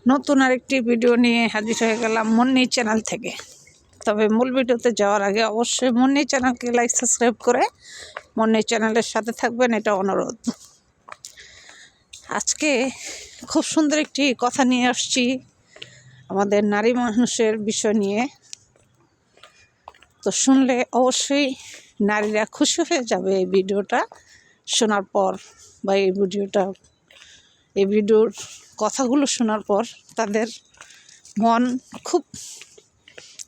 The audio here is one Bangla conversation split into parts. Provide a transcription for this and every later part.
নতুন আরেকটি ভিডিও নিয়ে হাজির হয়ে গেলাম মুন্নি চ্যানেল থেকে। তবে মূল ভিডিওতে যাওয়ার আগে অবশ্যই মুন্নি চ্যানেলকে লাইক সাবস্ক্রাইব করে মুন্নি চ্যানেলের সাথে থাকবেন, এটা অনুরোধ। আজকে খুব সুন্দর একটি কথা নিয়ে আসছি আমাদের নারী মানুষের বিষয় নিয়ে। তো শুনলে অবশ্যই নারীরা খুশি হয়ে যাবে এই ভিডিওটা শোনার পর, বা এই ভিডিওর কথাগুলো শোনার পর তাদের মন খুব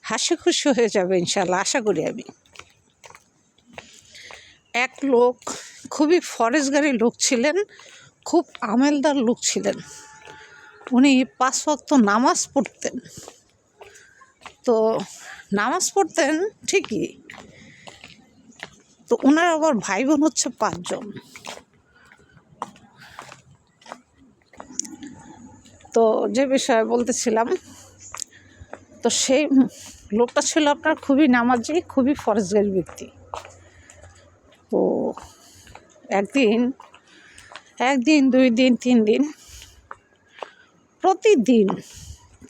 হাসি খুশি হয়ে যাবে ইনশাল্লাহ, আশা করি আমি। এক লোক খুবই ফরেজগারি লোক ছিলেন, খুব আমেলদার লোক ছিলেন। উনি 5 ওয়াক্ত নামাজ পড়তেন। তো নামাজ পড়তেন ঠিকই, তো ওনার আবার ভাই বোন হচ্ছে 5 জন। তো যে বিষয়ে বলতেছিলাম, তো সেই লোকটা ছিল আপনার খুবই নামাজি, খুবই ফরেজগারি ব্যক্তি। তো একদিন 2 দিন 3 দিন প্রতিদিন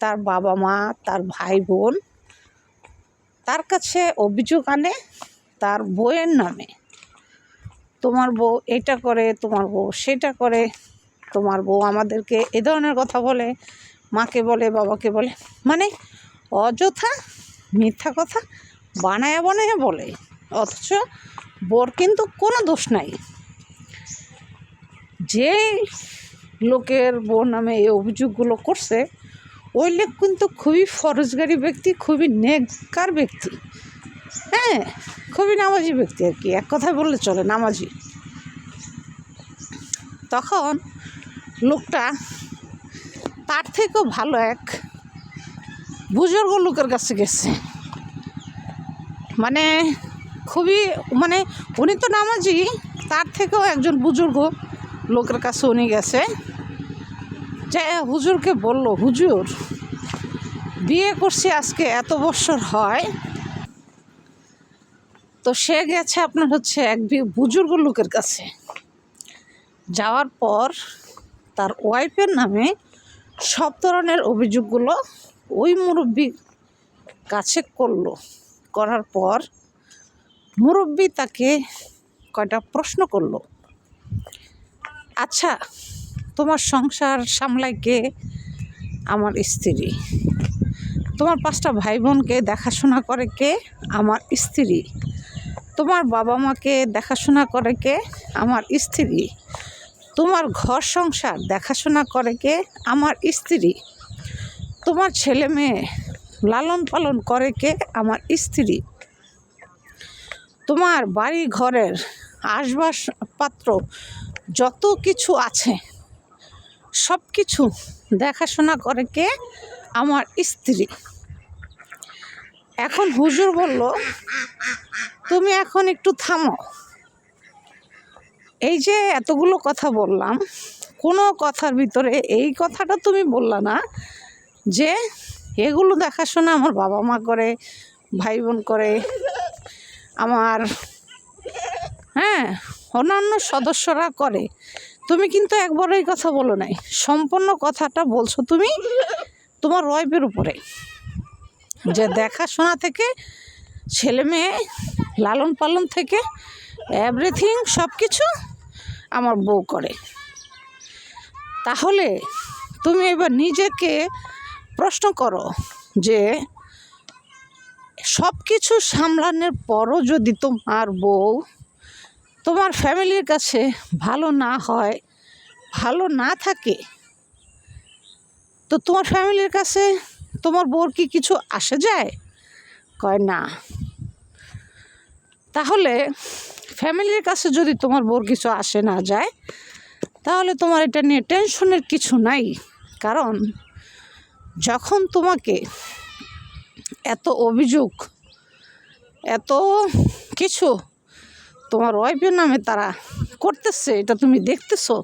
তার বাবা মা, তার ভাই বোন তার কাছে অভিযোগ আনে তার বউয়ের নামে। তোমার বউ এটা করে, তোমার বউ সেটা করে, তোমার বউ আমাদেরকে এ ধরনের কথা বলে, মাকে বলে, বাবাকে বলে, মানে অযথা মিথ্যা কথা বানায়া বলে। অথচ বউর কিন্তু কোনো দোষ নাই। যে লোকের বউর নামে এই অভিযোগগুলো করছে ওই লোক কিন্তু খুবই ফরজগারি ব্যক্তি, খুবই নেককার ব্যক্তি, হ্যাঁ, খুবই নামাজি ব্যক্তি আর কি, এক কথায় বললে চলে, নামাজি। তখন লোকটা তার থেকেও ভালো এক বুজুর্গ লোকের কাছে গেছে। মানে উনি তো নামাজি, তার থেকেও একজন বুজুর্গ লোকের কাছে উনি গেছে। যে হুজুরকে বলল, হুজুর বিয়ে করছি আজকে এত বছর হয়। তো সে গেছে আপনার হচ্ছে এক বুজুর্গ লোকের কাছে। যাওয়ার পর তার ওয়াইফের নামে সব ধরনের অভিযোগগুলো ওই মুরব্বির কাছে করার পর মুরব্বি তাকে কয়টা প্রশ্ন করলো। আচ্ছা, তোমার সংসার সামলায় কে? আমার স্ত্রী। তোমার 5টা ভাই বোনকে দেখাশোনা করে কে? আমার স্ত্রী। তোমার বাবা মাকে দেখাশোনা করে কে? আমার স্ত্রী। তোমার ঘর সংসার দেখাশোনা করে কে? আমার স্ত্রী। তোমার ছেলে মেয়ে লালন পালন করে কে? আমার স্ত্রী। তোমার বাড়ি ঘরের আসবাবপত্র যত কিছু আছে সব কিছু দেখাশোনা করে কে? আমার স্ত্রী। এখন হুজুর বলল, তুমি এখন একটু থামো। এই যে এতগুলো কথা বললাম, কোনো কথার ভিতরে এই কথাটা তুমি বললা না যে এগুলো দেখাশোনা আমার বাবা মা করে, ভাই বোন করে, আমার অন্যান্য সদস্যরা করে। তুমি কিন্তু একবারও এই কথা বলো নাই, সম্পূর্ণ কথাটা বলছো তুমি তোমার ওয়াইফের উপরে, যে দেখাশোনা থেকে ছেলে মেয়ে লালন পালন থেকে এভরিথিং সব কিছু আমার বউ করে। তাহলে তুমি এবার নিজেকে প্রশ্ন করো যে সব কিছু সামলানোর পরও যদি তোমার বউ তোমার ফ্যামিলির কাছে ভালো না হয়, ভালো না থাকে, তো তোমার ফ্যামিলির কাছে তোমার বউর কি কিছু আসে যায়? কয় না। তাহলে ফ্যামিলির কাছে যদি তোমার বউর কিছু আসে না যায়, তাহলে তোমার এটা নিয়ে টেনশনের কিছু নাই। কারণ যখন তোমাকে এত অভিযোগ, এত কিছু তোমার ওয়াইফের নামে তারা করতেছে, এটা তুমি দেখতেছো,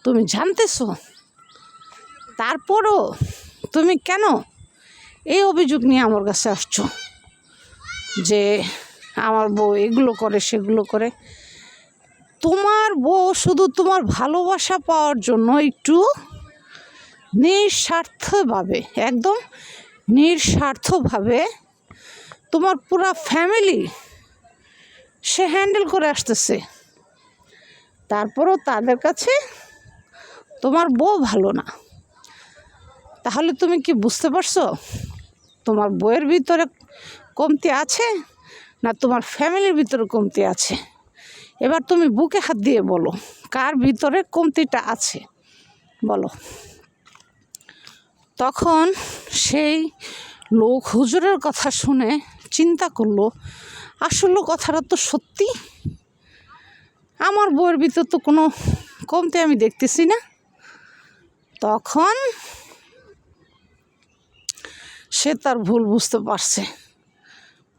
তুমি জানতেছো, তারপরও তুমি কেন এই অভিযোগ নিয়ে আমার কাছে আসছো যে আমার বউ এগুলো করে সেগুলো করে? তোমার বউ শুধু তোমার ভালোবাসা পাওয়ার জন্য একটু নিঃস্বার্থভাবে, একদম নিঃস্বার্থভাবে তোমার পুরা ফ্যামিলি সে হ্যান্ডেল করে আসতেছে, তারপরও তাদের কাছে তোমার বউ ভালো না। তাহলে তুমি কি বুঝতে পারছো তোমার বউয়ের ভিতরে কমতি আছে না তোমার ফ্যামিলির ভিতরে কমতি আছে? এবার তুমি বুকে হাত দিয়ে বলো কার ভিতরে কমতিটা আছে, বলো। তখন সেই লোক হুজুরের কথা শুনে চিন্তা করলো, আসলে কথাটা তো সত্যি, আমার বউয়ের ভিতর তো কোনো কমতি আমি দেখতেছি না। তখন সে তার ভুল বুঝতে পারছে।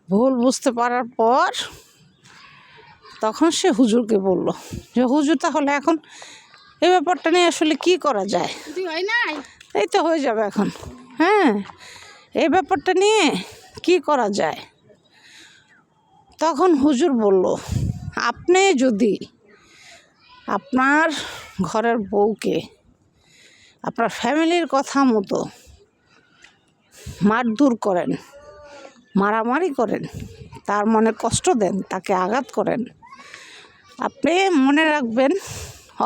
ভুল বুঝতে পারার পর তখন সে হুজুরকে বলল যে হুজুর, তাহলে এখন এই ব্যাপারটা নিয়ে আসলে কি করা যায়? এই তো হয়ে যাবে এখন। হ্যাঁ, এই ব্যাপারটা নিয়ে কি করা যায়? তখন হুজুর বলল, আপনি যদি আপনার ঘরের বউকে আপনার ফ্যামিলির কথা মতো মারধর করেন, মারামারি করেন, তার মনে কষ্ট দেন, তাকে আঘাত করেন, আপনি মনে রাখবেন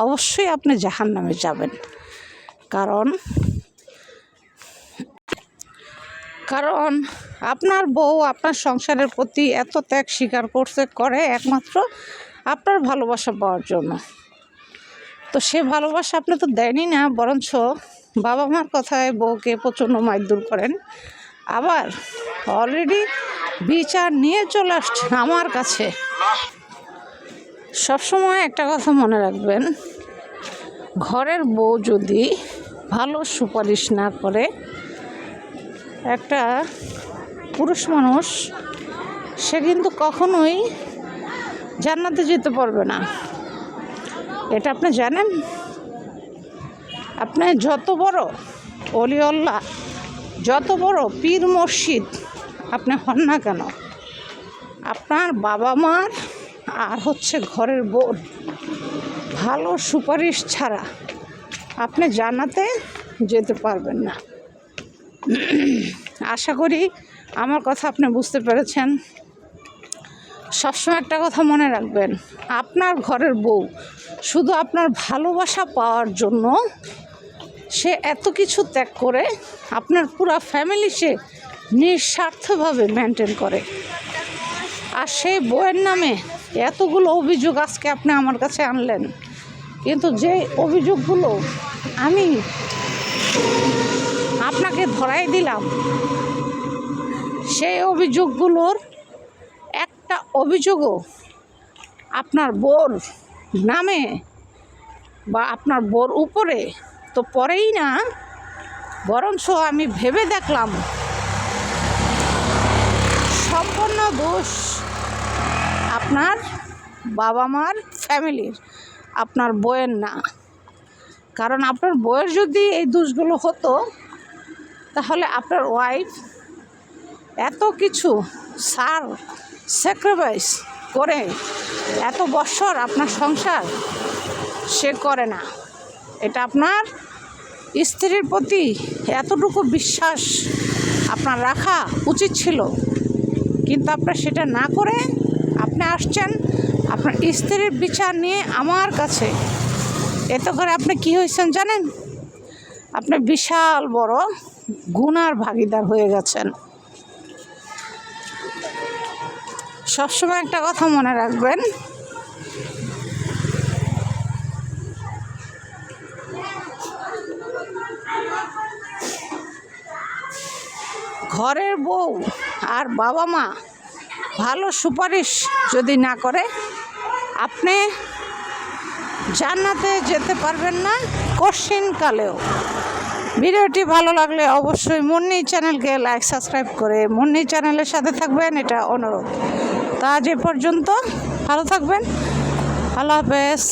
অবশ্যই আপনি জাহান্নামে যাবেন। কারণ আপনার বউ আপনার সংসারের প্রতি এত ত্যাগ স্বীকার করে একমাত্র আপনার ভালোবাসা পাওয়ার জন্য। তো সে ভালোবাসা আপনি তো দেনই না, বরঞ্চ বাবা মার কথায় বউকে প্রচণ্ড মারধর করেন, আবার অলরেডি বিচার নিয়ে চলে আসছেন আমার কাছে। সবসময় একটা কথা মনে রাখবেন, ঘরের বউ যদি ভালো সুপারিশ না করে, একটা পুরুষ মানুষ সে কিন্তু কখনোই জান্নাতে যেতে পারবে না। এটা আপনি জানেন? আপনি যত বড় অলিউল্লাহ, যত বড় পীর মসজিদ আপনি হন না কেন, আপনার বাবা মার আর ঘরের বউ ভালো সুপারিশ ছাড়া আপনি জান্নাতে যেতে পারবেন না। আশা করি আমার কথা আপনি বুঝতে পেরেছেন। সবসময় একটা কথা মনে রাখবেন, আপনার ঘরের বউ শুধু আপনার ভালোবাসা পাওয়ার জন্য সে এত কিছু ত্যাগ করে, আপনার পুরো ফ্যামিলি সে নিঃস্বার্থভাবে মেনটেন করে। আর সেই বউয়ের নামে এতগুলো অভিযোগ আজকে আপনি আমার কাছে আনলেন, কিন্তু যে অভিযোগগুলো আমি আপনাকে ধরাই দিলাম, সেই অভিযোগগুলোর একটা অভিযোগও আপনার বউর নামে বা আপনার বউর উপরে তো পড়েই না, বরঞ্চ আমি ভেবে দেখলাম সম্পূর্ণ দোষ আপনার বাবা মার ফ্যামিলির, আপনার বউয়ের না। কারণ আপনার বউয়ের যদি এই দোষগুলো হতো, তাহলে আপনার ওয়াইফ এত কিছু স্যাক্রিফাইস করে এত বছর আপনার সংসার সে করে না। এটা আপনার স্ত্রীর প্রতি এতটুকু বিশ্বাস আপনার রাখা উচিত ছিল, কিন্তু আপনার সেটা না করে আপনি আসছেন আপনার স্ত্রীর বিচার নিয়ে আমার কাছে। এতে করে আপনি কি হয়েছেন জানেন? আপনি বিশাল বড় গুনার ভাগীদার হয়ে গেছেন। সবসময় একটা কথা মনে রাখবেন, ঘরের বউ আর বাবা মা ভালো সুপারিশ যদি না করে, আপনি জান্নাতে যেতে পারবেন না কশিনকালেও। ভিডিওটি ভালো লাগলে অবশ্যই মুন্নি চ্যানেলকে লাইক সাবস্ক্রাইব করে মুন্নি চ্যানেলের সাথে থাকবেন, এটা অনুরোধ। তা আজ এ পর্যন্ত, ভালো থাকবেন, আল্লাহ হাফেজ।